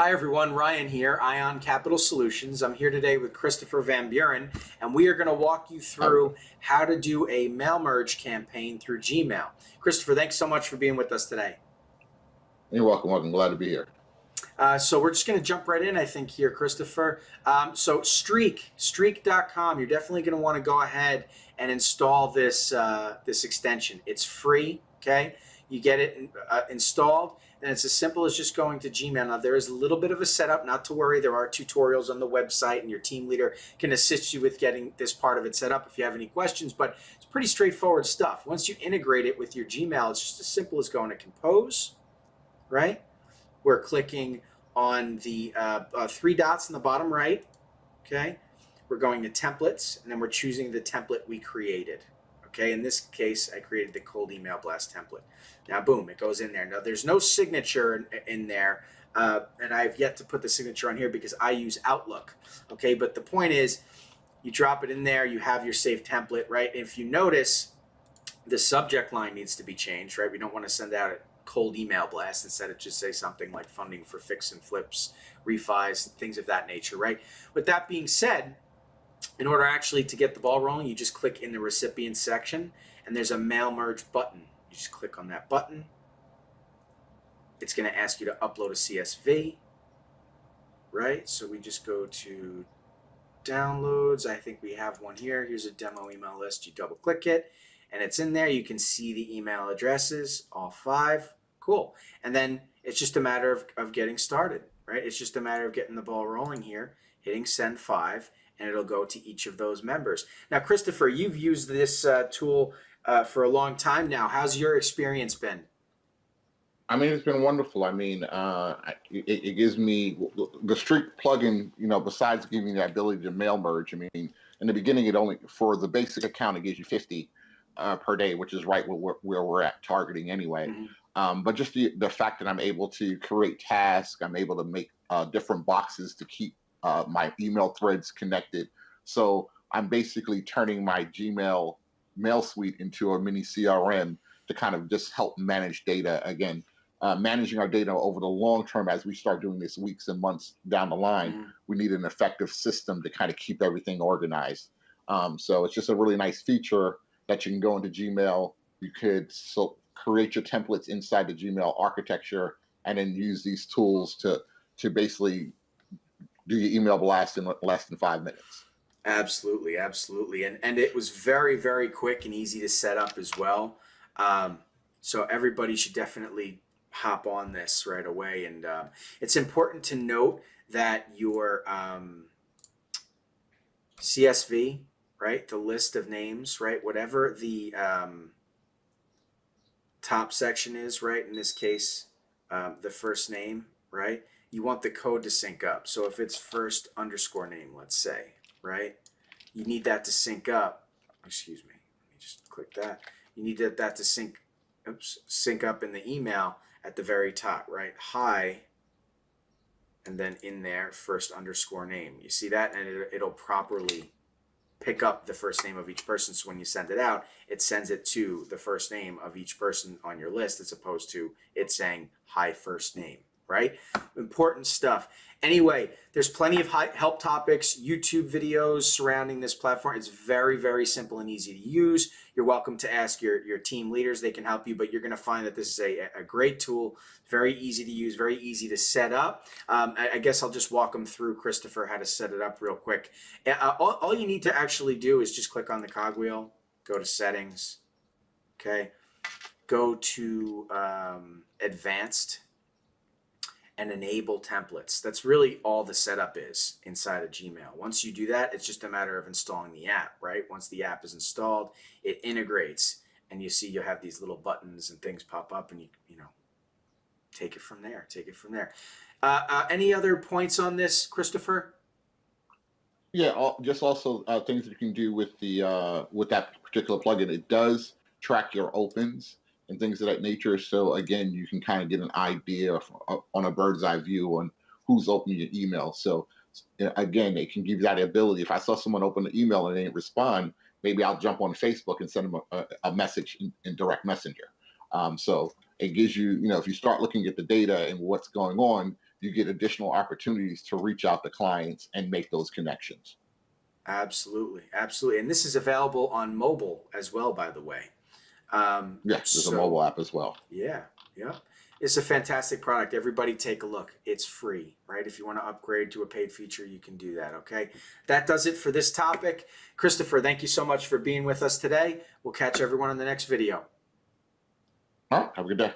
Hi everyone, Ryan here, Ion Capital Solutions. I'm here today with Christopher Van Buren, and we are going to walk you through how to do a mail merge campaign through Gmail. Christopher, thanks so much for being with us today. You're welcome. Welcome. Glad to be here. So we're just going to jump right in, I think, here, Christopher. So Streak.com, you're definitely going to want to go ahead and install this this extension. It's free, okay? You get it installed, and it's as simple as just going to Gmail. Now, there is a little bit of a setup, not to worry. There are tutorials on the website, and your team leader can assist you with getting this part of it set up if you have any questions, but it's pretty straightforward stuff. Once you integrate it with your Gmail, it's just as simple as going to Compose, right? We're clicking on the three dots in the bottom right, okay? We're going to templates, and then we're choosing the template we created, okay? In this case, I created the cold email blast template. Now, boom, it goes in there. Now, there's no signature in there, and I've yet to put the signature on here because I use Outlook, okay? But the point is, you drop it in there, you have your saved template, right? If you notice, the subject line needs to be changed, right? We don't want to send out a cold email blast. Instead of just say something like funding for fix and flips, refis, things of that nature, right? With that being said, in order actually to get the ball rolling, you just click in the recipient section, and there's a mail merge button. You just click on that button. It's going to ask you to upload a CSV, right? So we just go to downloads. I think we have one here. Here's a demo email list. You double click it, and it's in there. You can see the email addresses, all 5. Cool. And then it's just a matter of getting started, right? It's just a matter of getting the ball rolling here, hitting send 5, and it'll go to each of those members. Now, Christopher, you've used this tool for a long time now. How's your experience been? I mean, it's been wonderful. I mean, it gives me the Streak plugin. Besides giving me the ability to mail merge. I mean, in the beginning, it only for the basic account it gives you 50 per day, which is right where we're at targeting anyway. Mm-hmm. But just the fact that I'm able to create tasks, I'm able to make different boxes to keep my email threads connected. So I'm basically turning my Gmail mail suite into a mini CRM to kind of just help manage data again. Managing our data over the long term as we start doing this weeks and months down the line, Mm-hmm. we need an effective system to kind of keep everything organized. So it's just a really nice feature that you can go into Gmail. You could create your templates inside the Gmail architecture and then use these tools to basically do your email blast in less than 5 minutes. Absolutely, absolutely. And it was very, very quick and easy to set up as well. So everybody should definitely hop on this right away. And it's important to note that your CSV, right, the list of names, right, whatever the top section is, right, in this case, the first name, right, you want the code to sync up. So if it's first underscore name, let's say, right, you need that to sync up. Excuse me, let me just click that. You need that to sync up in the email at the very top, right? Hi, and then in there, first underscore name. You see that? And it'll properly pick up the first name of each person. So when you send it out, it sends it to the first name of each person on your list as opposed to it saying hi first name, right? Important stuff. Anyway, there's plenty of help topics, YouTube videos surrounding this platform. It's very, very simple and easy to use. You're welcome to ask your team leaders. They can help you, but you're going to find that this is a great tool, very easy to use, very easy to set up. I guess I'll just walk them through, Christopher, how to set it up real quick. All you need to actually do is just click on the cogwheel, go to settings, okay, go to advanced, and enable templates. That's really all the setup is inside of Gmail. Once you do that, it's just a matter of installing the app, right? Once the app is installed, it integrates, and you see you'll have these little buttons and things pop up, and you know, take it from there. Take it from there. Any other points on this, Christopher? Yeah, just also things that you can do with the with that particular plugin. It does track your opens and things of that nature. So again, you can kind of get an idea on a bird's eye view on who's opening your email. So again, it can give you that ability. If I saw someone open the email and they didn't respond, maybe I'll jump on Facebook and send them a message in direct messenger. So it gives you, if you start looking at the data and what's going on, you get additional opportunities to reach out to clients and make those connections. Absolutely, absolutely. And this is available on mobile as well, by the way. Yes, there's a mobile app as well. Yeah, yeah. It's a fantastic product. Everybody take a look. It's free, right? If you want to upgrade to a paid feature, you can do that, okay? That does it for this topic. Christopher, thank you so much for being with us today. We'll catch everyone in the next video. All right, have a good day.